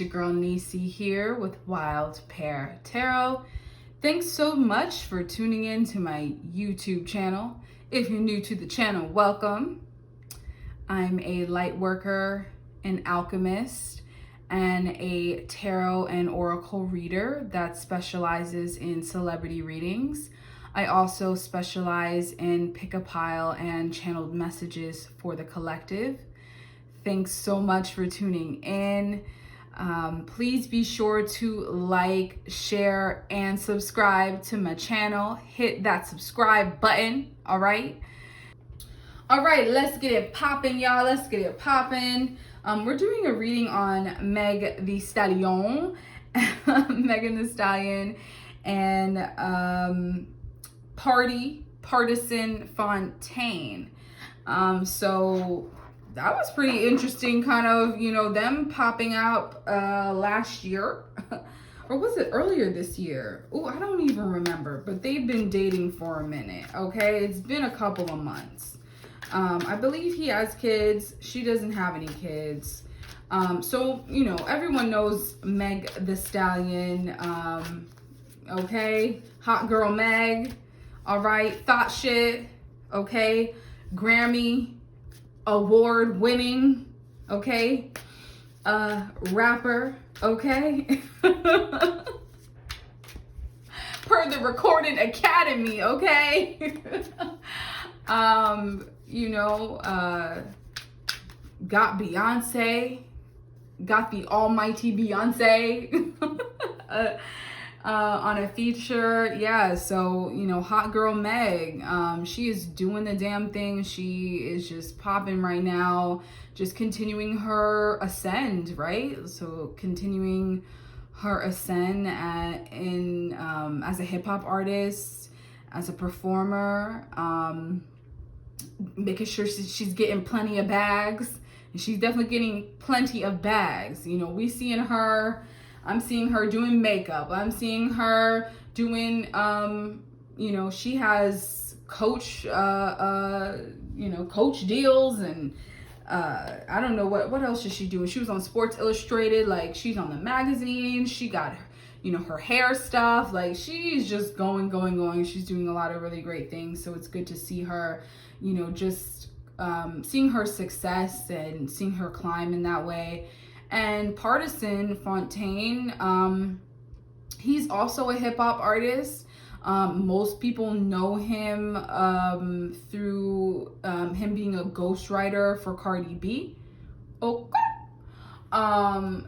your girl Nisi here with Wild Pear Tarot. Thanks so much for tuning in to my YouTube channel. If you're new to the channel, welcome. I'm a light worker, an alchemist, and a tarot and oracle reader that specializes in celebrity readings. I also specialize in pick-a-pile and channeled messages for the collective. Thanks so much for tuning in. Please be sure to like, share, and subscribe to my channel. Hit that subscribe button, all right? All right, let's get it popping, y'all. Let's get it popping. We're doing a reading on Meg the Stallion, Megan the Stallion, and Pardison Fontaine. So that was pretty interesting, kind of, you know, them popping out last year. Or was it earlier this year? Oh, I don't even remember, but they've been dating for a minute, okay? It's been a couple of months. I believe he has kids. She doesn't have any kids. So, you know, everyone knows Meg the Stallion, okay? Hot girl Meg, all right? Thought shit, okay? Grammy award winning, okay? Rapper, okay? Per the Recording Academy, okay? You know, got Beyonce, got the almighty Beyonce on a feature. Yeah, so, you know, hot girl Meg, she is doing the damn thing. She is just popping right now, just continuing her ascend, right? So continuing her ascend as a hip-hop artist, as a performer, making sure she's getting plenty of bags. And she's definitely getting plenty of bags. You know, I'm seeing her doing makeup. I'm seeing her doing, you know, she has coach, coach deals, and I don't know what else is she doing. She was on Sports Illustrated, like she's on the magazine. She got, you know, her hair stuff. Like she's just going. She's doing a lot of really great things. So it's good to see her, you know, just seeing her success and seeing her climb in that way. And Pardison Fontaine, he's also a hip-hop artist. Most people know him through him being a ghostwriter for Cardi B. Okay.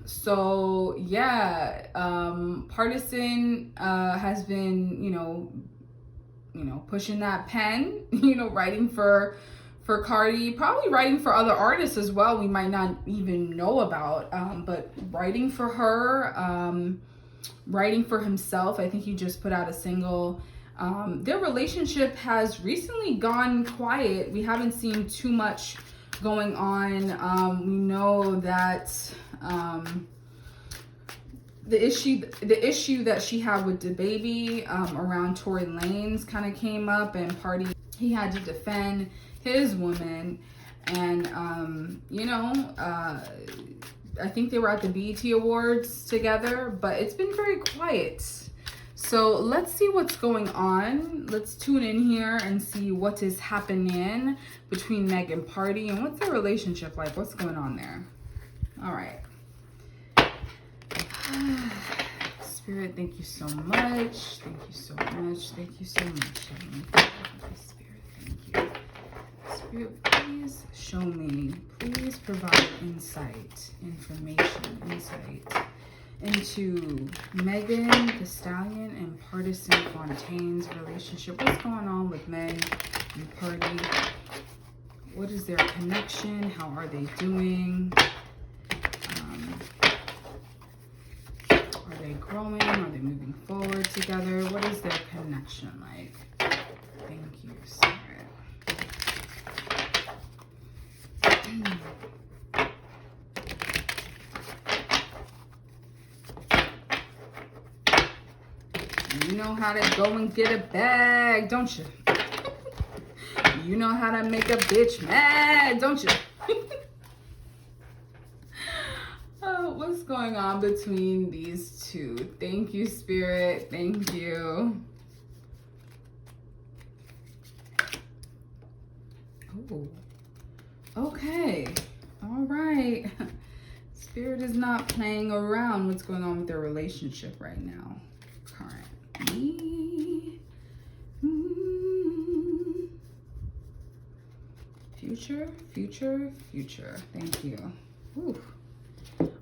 So yeah, Pardison has been, you know, pushing that pen, you know, writing for Cardi, probably writing for other artists as well we might not even know about, but writing for her, writing for himself. I think he just put out a single. Their relationship has recently gone quiet. We haven't seen too much going on. We know that the issue that she had with the baby around Tory Lanez kind of came up, and he had to defend his woman, and you know, I think they were at the BET Awards together, but it's been very quiet. So let's see what's going on. Let's tune in here and see what is happening between Meg and Party, and what's their relationship like. What's going on there? All right. Spirit, thank you so much. Thank you so much. Thank you so much. Spirit, thank you. Spirit, please show me. Please provide insight into Megan the Stallion and Pardison Fontaine's relationship. What's going on with Meg and Party? What is their connection? How are they doing? Are they growing? Are they moving forward together? What is their connection like? Thank you, Spirit. You know how to go and get a bag, don't you? You know how to make a bitch mad, don't you? What's going on between these two? Thank you, Spirit. Thank you. Oh, okay. All right. Spirit is not playing around. What's going on with their relationship right now? Currently. Future, future, future. Thank you. Ooh.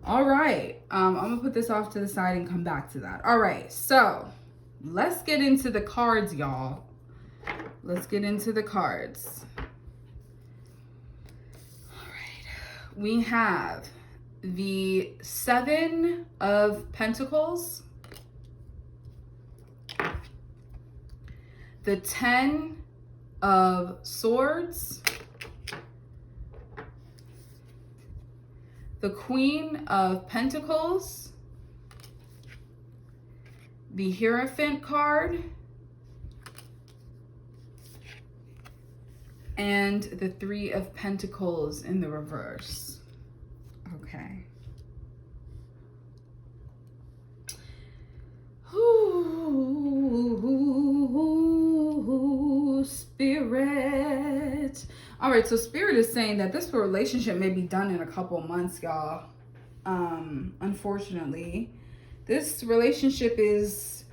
All right. I'm going to put this off to the side and come back to that. All right. So let's get into the cards, y'all. Let's get into the cards. All right. We have the 7 of Pentacles, the 10 of Swords, the Queen of Pentacles, the Hierophant card, and the 3 of Pentacles in the reverse. Okay. Ooh, Spirit. All right, so Spirit is saying that this relationship may be done in a couple months, y'all. Unfortunately, this relationship is,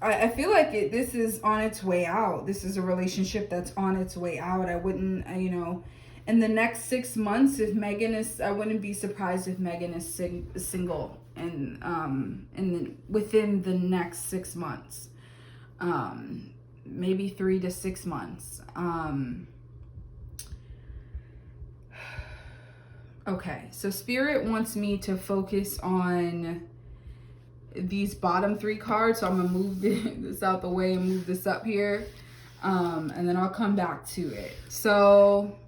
I feel like this is on its way out. This is a relationship that's on its way out. I wouldn't, you know, in the next 6 months, if Megan is, I wouldn't be surprised if Megan is single and within the next 6 months, maybe 3 to 6 months. Okay, so Spirit wants me to focus on these bottom 3 cards. So I'm gonna move this out the way and move this up here, and then I'll come back to it. So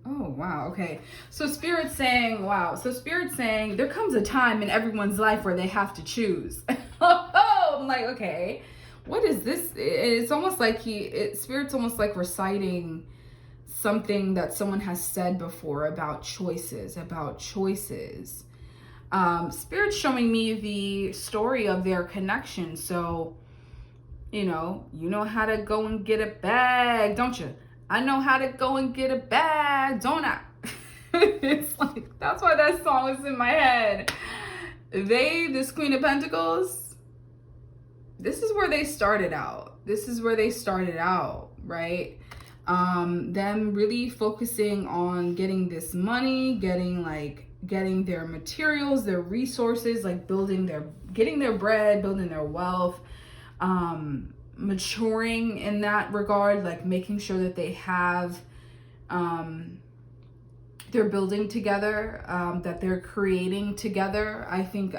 oh, wow. Okay. So Spirit's saying, wow. So Spirit's saying there comes a time in everyone's life where they have to choose. I'm like, okay, what is this? It's almost like Spirit's almost like reciting something that someone has said before about choices, Spirit's showing me the story of their connection. So, you know how to go and get a bag, don't you? I know how to go and get a bag, don't I? It's like, that's why that song is in my head. This Queen of Pentacles, this is where they started out. Right? Them really focusing on getting this money, getting their materials, their resources, like getting their bread, building their wealth, maturing in that regard, like making sure that they have, they're building together, that they're creating together. I think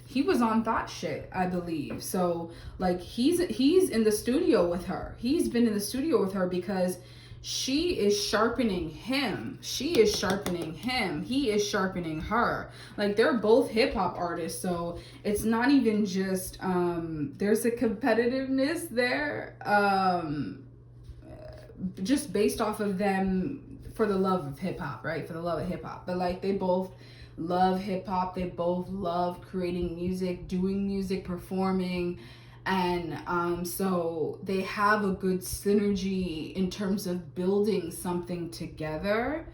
he was on that shit, I believe. So like he's in the studio with her. He's been in the studio with her because she is sharpening him. She is sharpening him. He is sharpening her. Like they're both hip hop artists. So it's not even just, there's a competitiveness there, just based off of them for the love of hip hop, right? For the love of hip hop. But like they both love hip hop. They both love creating music, doing music, performing. And so they have a good synergy in terms of building something together.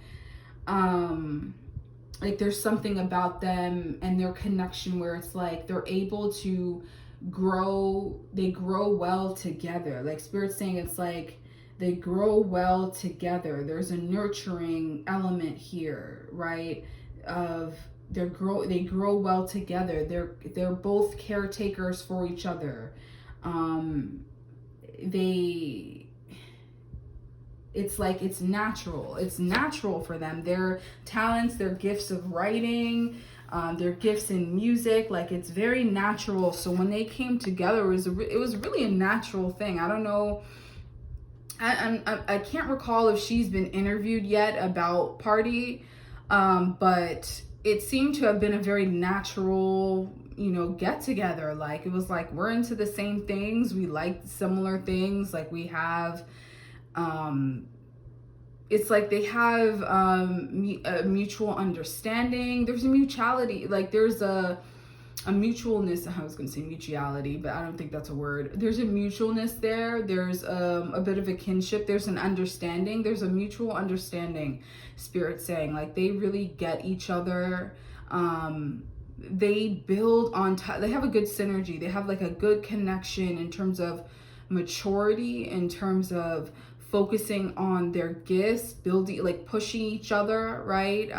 Like there's something about them and their connection where it's like they're able to grow. They grow well together. Like Spirit's saying, it's like they grow well together. There's a nurturing element here, right? They grow well together. They're both caretakers for each other. It's like it's natural for them. Their talents, their gifts of writing, their gifts in music, like it's very natural. So when they came together, it was really a natural thing. I don't know. I can't recall if she's been interviewed yet about Party, but it seemed to have been a very natural, you know, get together. Like, it was like, we're into the same things, we like similar things, like we have it's like they have a mutual understanding. There's a mutuality, like there's a mutualness. I was going to say mutuality, but I don't think that's a word. There's a mutualness there. There's a bit of a kinship. There's an understanding. There's a mutual understanding, Spirit saying. Like, they really get each other. They build on they have a good synergy. They have like a good connection in terms of maturity, in terms of focusing on their gifts, building, like pushing each other, right?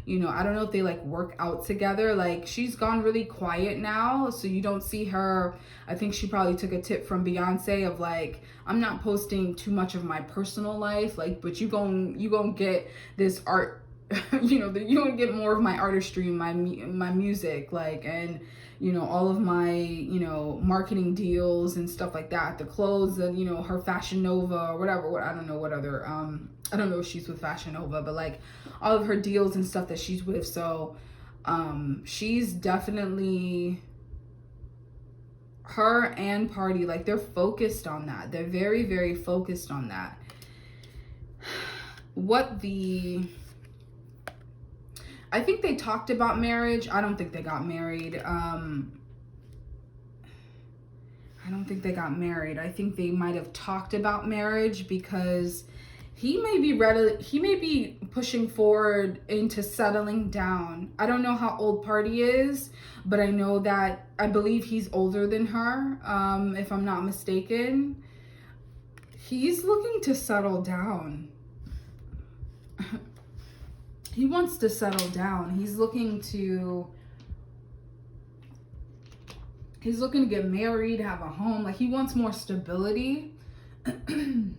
You know, I don't know if they like work out together. Like, she's gone really quiet now, so you don't see her. I think she probably took a tip from Beyonce of like, I'm not posting too much of my personal life, like, but you gon' get this art, you know, you gonna get more of my artistry, my music, like, and you know, all of my, you know, marketing deals and stuff like that, the clothes, and you know, her Fashion Nova or whatever. I don't know what other I don't know if she's with Fashion Nova, but like all of her deals and stuff that she's with. So she's definitely, her and Party, like they're focused on that. They're very, very focused on that. I think they talked about marriage. I don't think they got married. I don't think they got married. I think they might have talked about marriage, because he may be pushing forward into settling down. I don't know how old Party is, but I know that I believe he's older than her, if I'm not mistaken. He's looking to settle down. He wants to settle down. He's looking to get married, have a home. Like, he wants more stability. I'm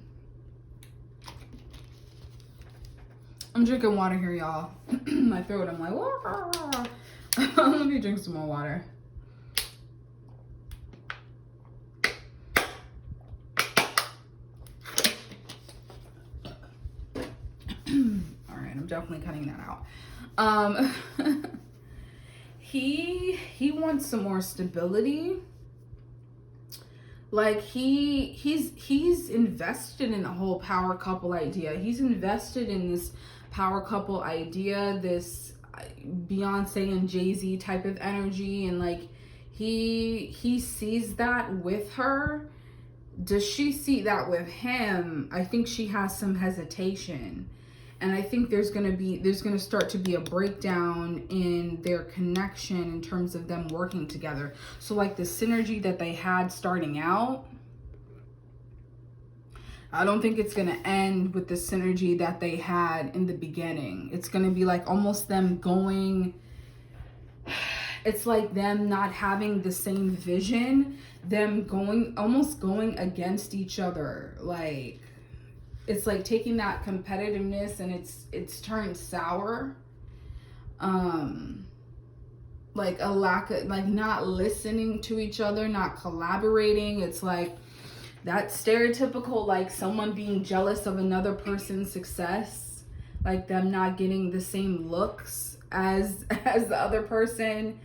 drinking water here, y'all. My throat, I'm like, wah. Let me drink some more water. I'm definitely cutting that out. He wants some more stability. Like, he's invested in the whole power couple idea. He's invested in this power couple idea, this Beyonce and Jay-Z type of energy, and like he sees that with her. Does she see that with him? I think she has some hesitation. And I think there's going to start to be a breakdown in their connection in terms of them working together. So like the synergy that they had starting out, I don't think it's going to end with the synergy that they had in the beginning. It's going to be like almost them going, it's like them not having the same vision, them almost going against each other. Like, it's like taking that competitiveness and it's turned sour. Like a lack of, like, not listening to each other, not collaborating. It's like that stereotypical, like someone being jealous of another person's success, like them not getting the same looks as the other person.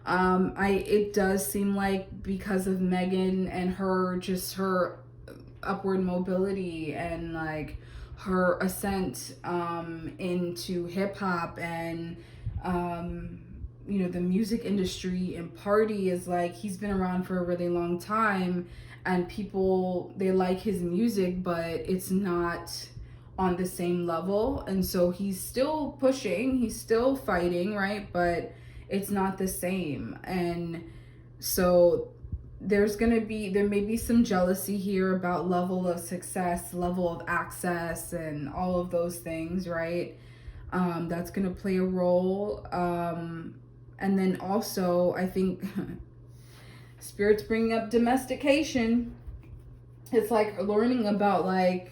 It does seem like because of Megan and her upward mobility and like her ascent into hip-hop and you know, the music industry, and Party is like, he's been around for a really long time and people, they like his music, but it's not on the same level. And so he's still pushing, he's still fighting, right? But it's not the same. And so there may be some jealousy here about level of success, level of access, and all of those things, right? That's going to play a role. And then also, I think Spirit's bringing up domestication. It's like learning about, like,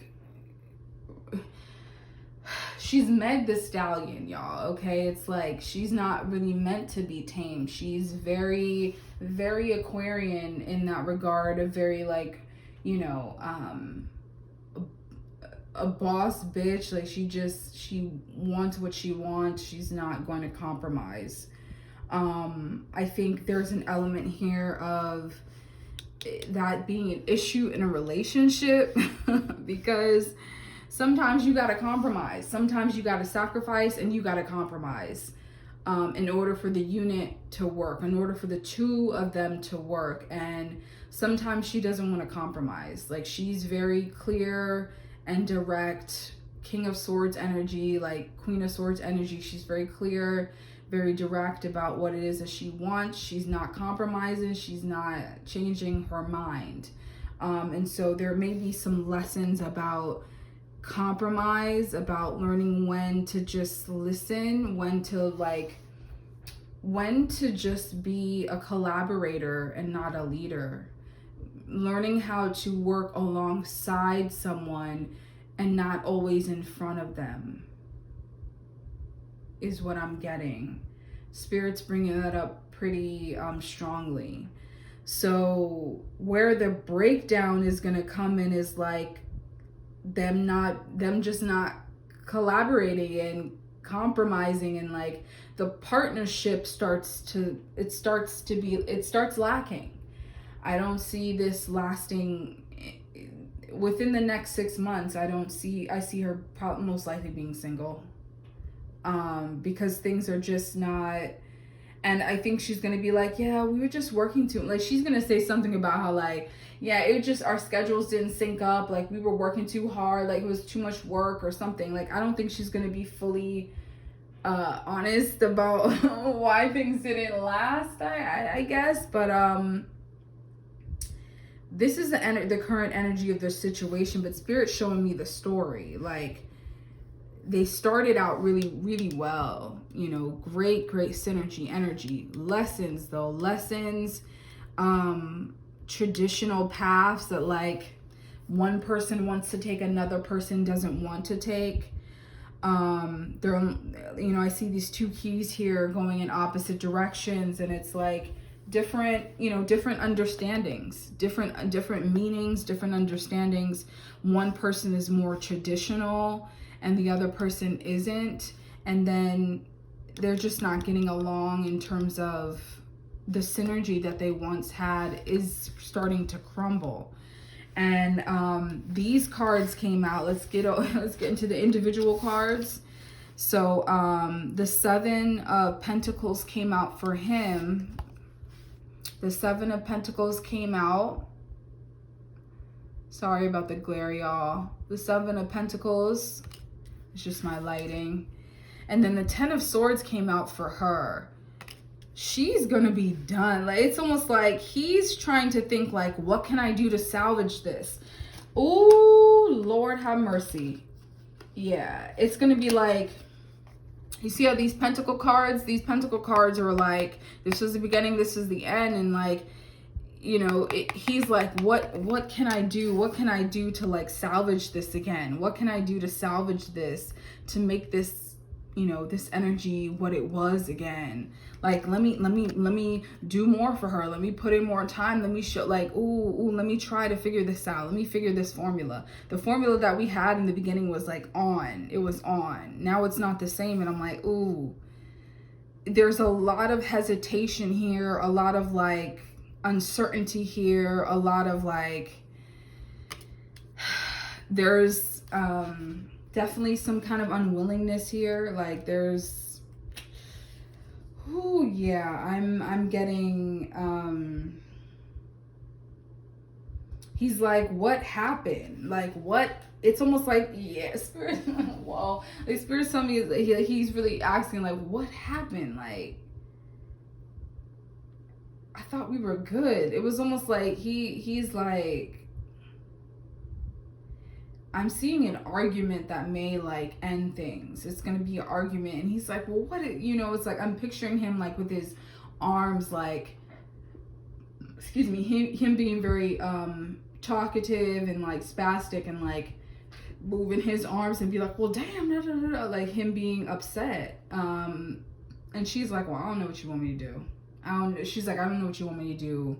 she's Meg the Stallion, y'all, okay? It's like she's not really meant to be tamed. She's very, very Aquarian in that regard, of very, like, you know, a boss bitch. Like she wants what she wants. She's not going to compromise. I think there's an element here of that being an issue in a relationship because sometimes you got to compromise. Sometimes you got to sacrifice and you got to compromise in order for the unit to work, in order for the two of them to work. And sometimes she doesn't want to compromise. Like, she's very clear and direct. King of Swords energy, like Queen of Swords energy. She's very clear, very direct about what it is that she wants. She's not compromising. She's not changing her mind. And so there may be some lessons about compromise, about learning when to just listen, when to just be a collaborator and not a leader. Learning how to work alongside someone and not always in front of them is what I'm getting. Spirit's bringing that up pretty strongly. So where the breakdown is going to come in is like them just not collaborating and compromising, and like the partnership starts lacking. I don't see this lasting within the next 6 months. I see her most likely being single. Because things are just not, and I think she's gonna be like, yeah, we were just working too, like she's gonna say something about how like, yeah, it just, our schedules didn't sync up, like we were working too hard, like it was too much work or something. Like, I don't think she's gonna be fully honest about why things didn't last, I guess. But this is the current energy of the situation, but Spirit's showing me the story. Like, they started out really, really well, you know, great synergy, energy. Lessons, traditional paths that like one person wants to take, another person doesn't want to take. I see these two keys here going in opposite directions, and it's like different understandings, different meanings, different understandings. One person is more traditional and the other person isn't, and then they're just not getting along in terms of the synergy that they once had is starting to crumble. And these cards came out. Let's get into the individual cards. So the Seven of Pentacles came out for him. The Seven of Pentacles came out. Sorry about the glare, y'all. The Seven of Pentacles. It's just my lighting. And then the Ten of Swords came out for her. She's gonna be done. Like, it's almost like he's trying to think like, what can I do to salvage this? Oh, Lord have mercy. Yeah, it's gonna be like, you see how these pentacle cards are like, this is the beginning, this is the end. And like, you know, he's like, what can I do? What can I do to like salvage this again? What can I do to salvage this, to make this, you know, this energy what it was again? Like, let me do more for her. Let me put in more time. Let me show, like, ooh, let me try to figure this out. Let me figure this formula. The formula that we had in the beginning was like on. It was on. Now it's not the same. And I'm like, ooh, there's a lot of hesitation here, a lot of like uncertainty here, a lot of like, there's definitely some kind of unwillingness here. Like, there's, oh yeah, I'm getting he's like, what happened? Like, what? It's almost like, yeah, Spirit. Well, like, Spirit's telling me he's really asking like, what happened? Like, I thought we were good. It was almost like he's like, I'm seeing an argument that may like end things. It's gonna be an argument, and he's like, well, what? It's like, I'm picturing him like with his arms, like, excuse me, him being very talkative and like spastic and like moving his arms and be like, well, damn, da, da, da, da, like him being upset. And she's like, well, I don't know what you want me to do. She's like, I don't know what you want me to do.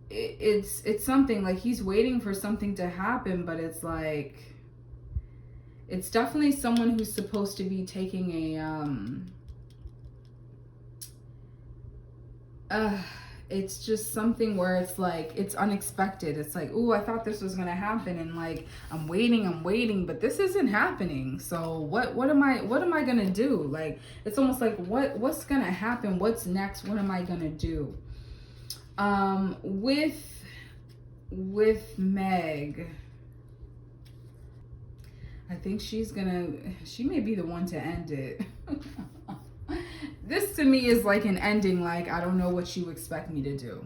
it's something like he's waiting for something to happen, but it's like, it's definitely someone who's supposed to be taking it's just something where it's like, it's unexpected. It's like, ooh, I thought this was gonna happen, and like I'm waiting, but this isn't happening. So what am I gonna do? Like, it's almost like, what's gonna happen? What's next? What am I gonna do? With Meg, I think she may be the one to end it. This to me is like an ending, like, I don't know what you expect me to do.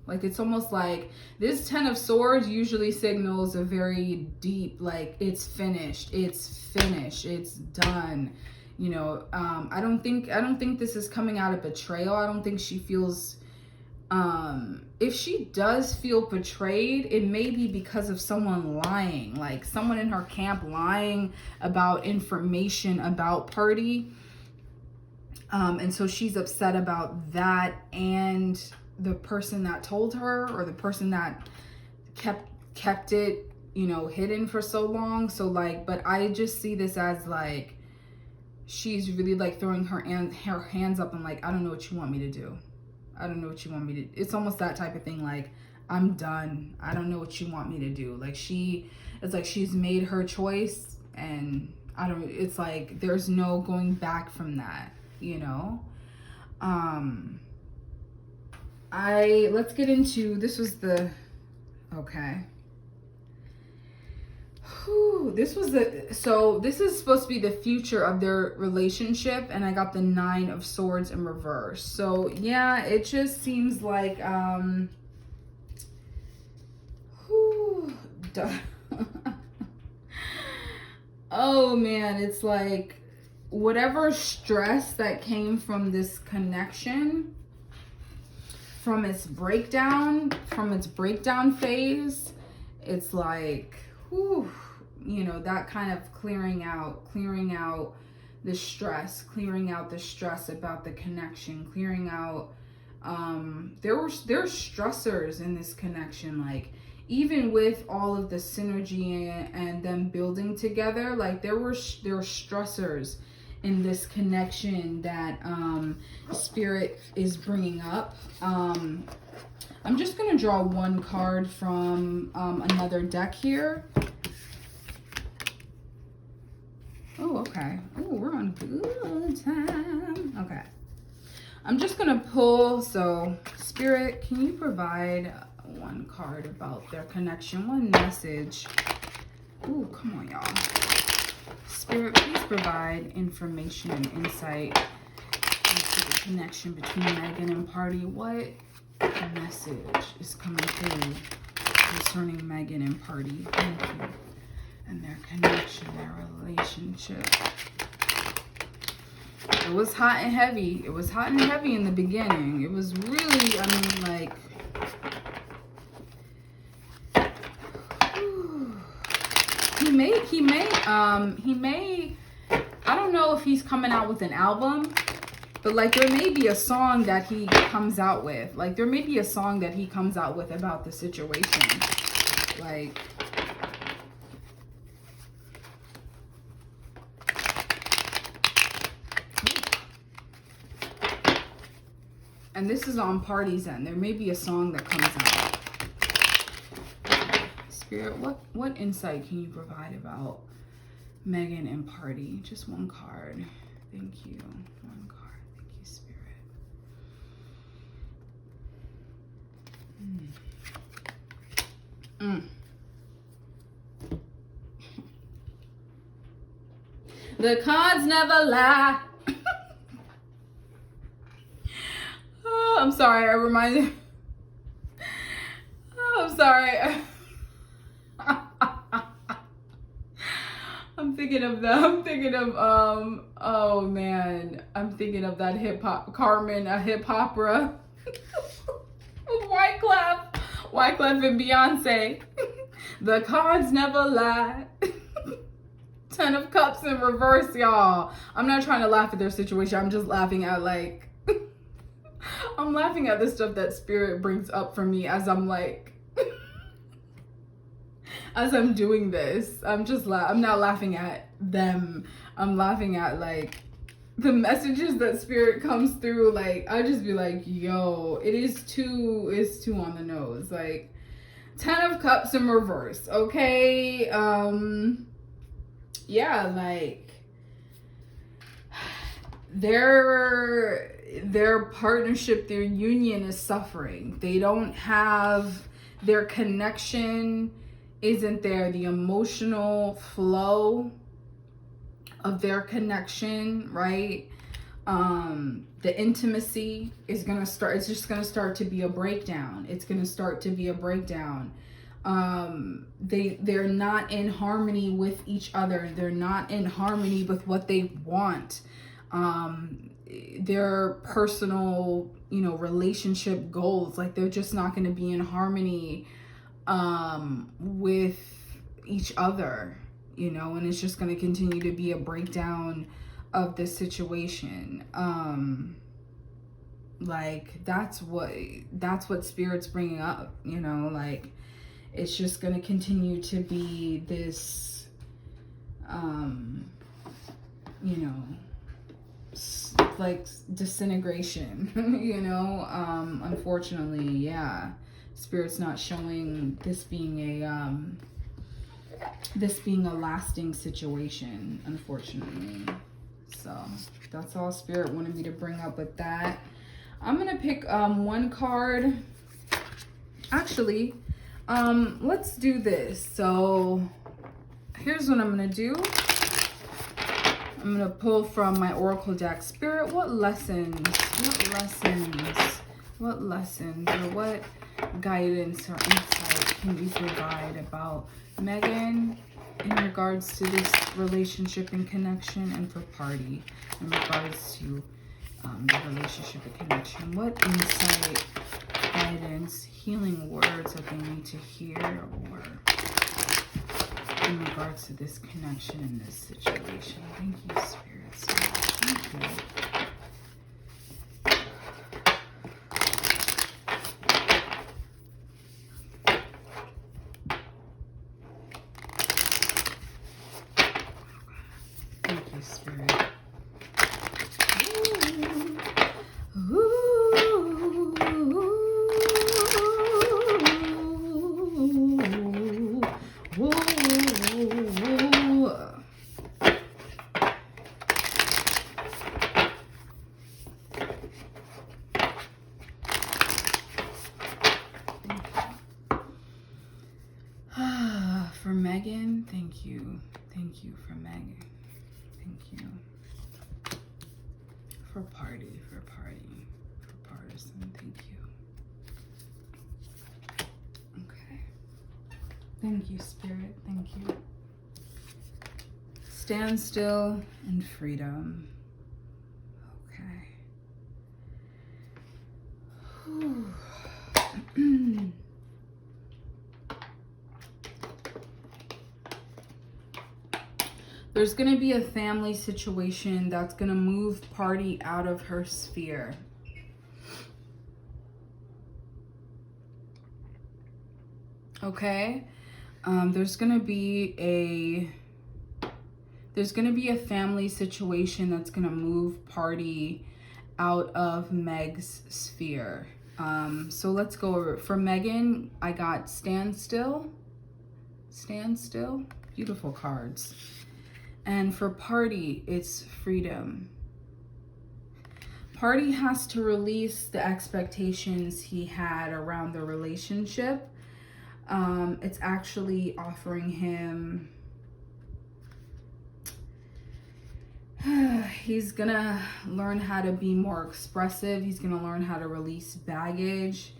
Like, it's almost like this 10 of Swords usually signals a very deep, like, it's finished, it's done. You know, I don't think this is coming out of betrayal. I don't think she feels, if she does feel betrayed, it may be because of someone lying, like someone in her camp lying about information about Purdy. And so she's upset about that, and the person that told her, or the person that kept it, you know, hidden for so long. So like, but I just see this as like, she's really like throwing her hands up and like, I don't know what you want me to do. I don't know what you want me to. It's almost that type of thing. Like, I'm done. I don't know what you want me to do. Like, it's like she's made her choice, and it's like, there's no going back from that. You know, let's get into, this was the, okay. Whew, so this is supposed to be the future of their relationship, and I got the 9 of Swords in reverse. So yeah, it just seems like, oh man, it's like, whatever stress that came from this connection, from its breakdown phase, it's like, whew, you know, that kind of clearing out the stress, about the connection, clearing out, there's stressors in this connection, like, even with all of the synergy and them building together, like there were stressors in this connection that Spirit is bringing up. I'm just gonna draw one card from another deck here. Oh, okay. Oh, we're on good time. Okay. I'm just gonna pull, so Spirit, can you provide one card about their connection, one message? Ooh, come on, y'all. Spirit, please provide information and insight into the connection between Megan and Party. What message is coming through concerning Megan and Party? Thank you. And their connection, their relationship. It was hot and heavy. It was hot and heavy in the beginning. It was really, I mean, like, he may, I don't know if he's coming out with an album, but like there may be a song that he comes out with. Like there may be a song that he comes out with about the situation. Like, and this is on Party's end. There may be a song that comes out. Spirit, what insight can you provide about Megan and Party? Just one card. Thank you. One card. Thank you, Spirit. The cards never lie. Oh, I'm sorry. I reminded. Oh, I'm sorry. I'm thinking of oh man, I'm thinking of that hip hop, Carmen, a hip opera. Wyclef and Beyonce. The cards never lie. 10 of Cups in reverse, y'all. I'm not trying to laugh at their situation. I'm just laughing at like I'm laughing at the stuff that Spirit brings up for me as I'm like, as I'm doing this. I'm not laughing at them. I'm laughing at like the messages that Spirit comes through. Like, I just be like, yo, it's too on the nose. Like, 10 of Cups in reverse, okay? Yeah, like, their partnership, their union is suffering. They don't have, their connection isn't there. The emotional flow of their connection, right? The intimacy is gonna start, it's just gonna start to be a breakdown. It's gonna start to be a breakdown. They're not in harmony with each other. They're not in harmony with what they want. Their personal, relationship goals, like they're just not going to be in harmony with each other, and it's just going to continue to be a breakdown of the situation. Like that's what Spirit's bringing up, like it's just going to continue to be this like disintegration. Unfortunately, yeah, Spirit's not showing this being a lasting situation, unfortunately. So that's all Spirit wanted me to bring up with that. I'm gonna pick one card. Actually, let's do this. So here's what I'm gonna do. I'm going to pull from my Oracle deck. Spirit, what lessons, or what guidance or insight can you provide about Megan in regards to this relationship and connection, and for Party in regards to the relationship and connection? What insight, guidance, healing words that they need to hear, or in regards to this connection in this situation? Thank you, Spirit. So thank you. Thank you, Spirit. For Megan, thank you. Thank you for Megan. Thank you. For Party, for Partisan, thank you. Okay. Thank you, Spirit. Thank you. Stand still and freedom. Okay. Whew. There's going to be a family situation that's going to move Party out of her sphere. Okay? There's going to be a family situation that's going to move Party out of Meg's sphere. So let's go over it. For Megan, I got Stand Still. Stand Still. Beautiful cards. And for Party, it's freedom. Party has to release the expectations he had around the relationship. It's actually offering him, he's gonna learn how to be more expressive. He's gonna learn how to release baggage.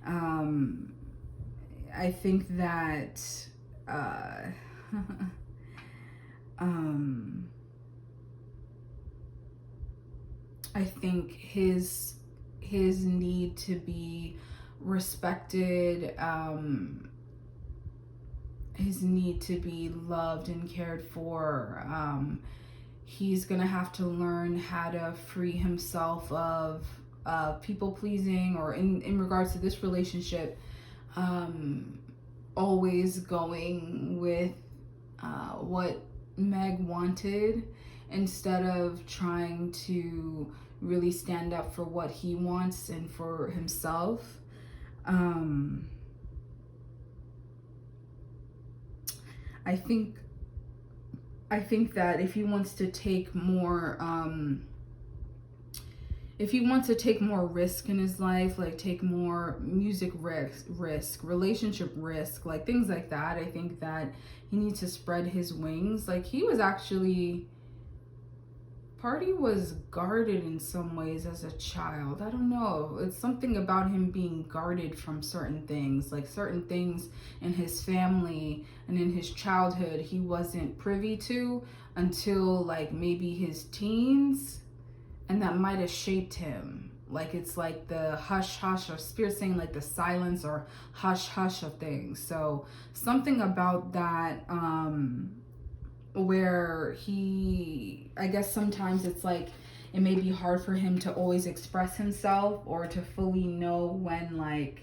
I think that I think his need to be respected, his need to be loved and cared for, he's gonna have to learn how to free himself of people pleasing, or in regards to this relationship, always going with what Meg wanted instead of trying to really stand up for what he wants and for himself. I think that if he wants to take more risk in his life, like take more music risk, relationship risk, like things like that, I think that he needs to spread his wings. Like he was actually, Party was guarded in some ways as a child. I don't know. It's something about him being guarded from certain things, like certain things in his family and in his childhood he wasn't privy to until like maybe his teens, and that might have shaped him. Like it's like the hush hush, or spirit saying like the silence or hush hush of things. So something about that, where he, I guess sometimes it's like it may be hard for him to always express himself or to fully know when, like,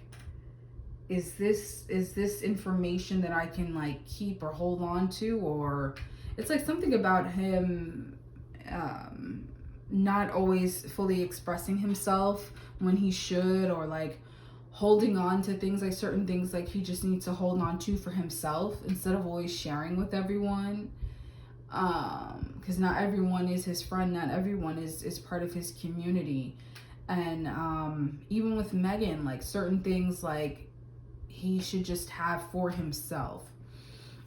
is this information that I can like keep or hold on to, or it's like something about him not always fully expressing himself when he should, or like holding on to things, like certain things like he just needs to hold on to for himself instead of always sharing with everyone. Because not everyone is his friend, not everyone is part of his community. And even with Megan, like certain things like he should just have for himself.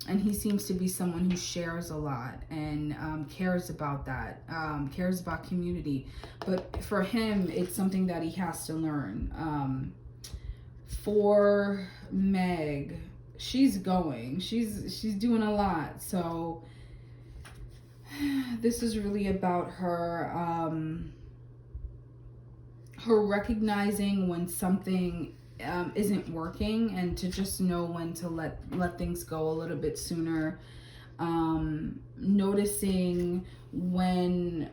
And he seems to be someone who shares a lot and cares about that, cares about community. But for him, it's something that he has to learn. For Meg, she's doing a lot. So this is really about her recognizing when something isn't working, and to just know when to let things go a little bit sooner. Noticing when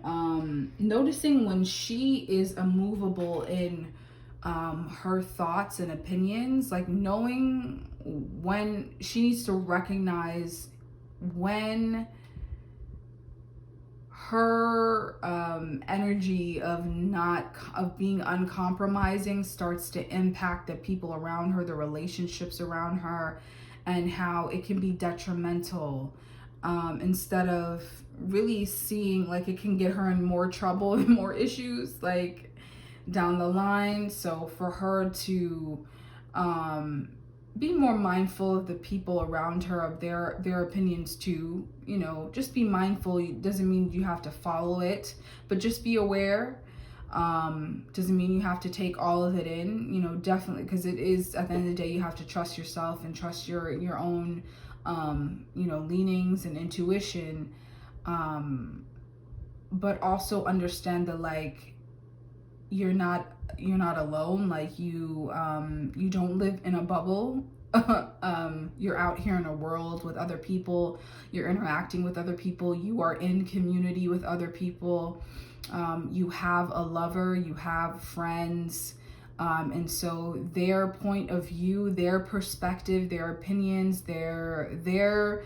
she is immovable in her thoughts and opinions, like knowing when she needs to recognize when her energy of being uncompromising starts to impact the people around her, the relationships around her, and how it can be detrimental, instead of really seeing like it can get her in more trouble and more issues like down the line. So for her to be more mindful of the people around her, of their opinions too. You know, just be mindful. It doesn't mean you have to follow it, but just be aware. Doesn't mean you have to take all of it in, you know, definitely, because it is, at the end of the day, you have to trust yourself and trust your own, you know, leanings and intuition. But also understand that, like, you're not alone. Like you don't live in a bubble. You're out here in a world with other people. You're interacting with other people. You are in community with other people. You have a lover, you have friends. And so their point of view, their perspective, their opinions, their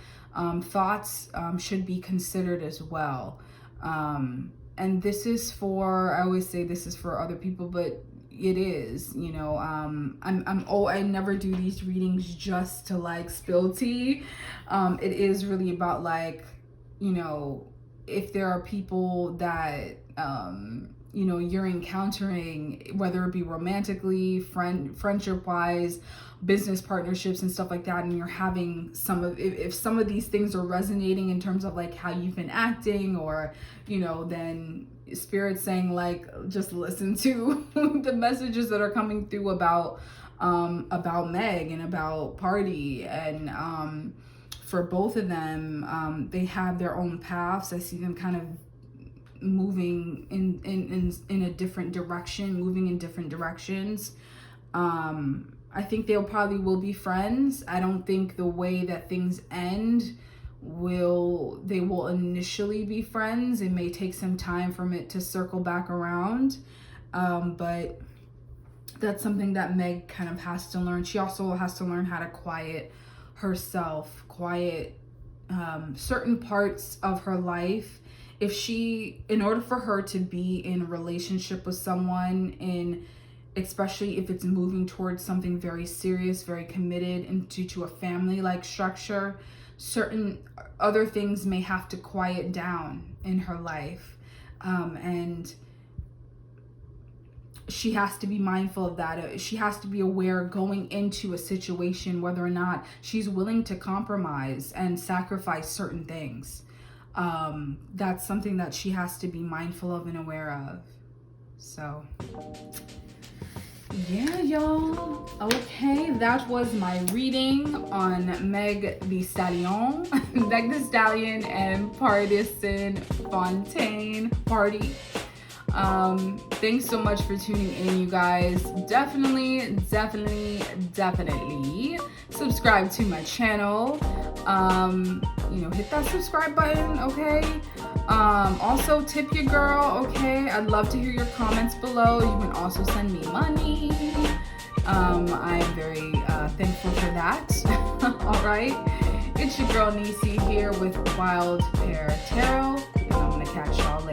thoughts should be considered as well. And this is for, I always say this is for other people, but it is, you know, I never do these readings just to like spill tea. It is really about, like, you know, if there are people that, you know, you're encountering, whether it be romantically, friendship wise, business partnerships and stuff like that, and you're having if some of these things are resonating in terms of like how you've been acting, or, you know, then Spirit's saying, like, just listen to the messages that are coming through about Meg and about Party. And for both of them, they have their own paths. I see them kind of moving in a different direction, moving in different directions. I think they will be friends. I don't think the way that things end they will initially be friends. It may take some time for it to circle back around. But that's something that Meg kind of has to learn. She also has to learn how to quiet herself, quiet certain parts of her life. In order for her to be in a relationship with someone, especially if it's moving towards something very serious, very committed, and due to a family-like structure, certain other things may have to quiet down in her life. And she has to be mindful of that. She has to be aware going into a situation whether or not she's willing to compromise and sacrifice certain things. That's something that she has to be mindful of and aware of. So yeah, y'all. Okay, that was my reading on Meg the Stallion, Meg the Stallion and Pardison Fontaine party. Thanks so much for tuning in, you guys. Definitely subscribe to my channel. Hit that subscribe button, okay? Also tip your girl, okay? I'd love to hear your comments below. You can also send me money. I am very thankful for that. All right, it's your girl Nisi here with Wild Pear Tarot, and I'm gonna catch y'all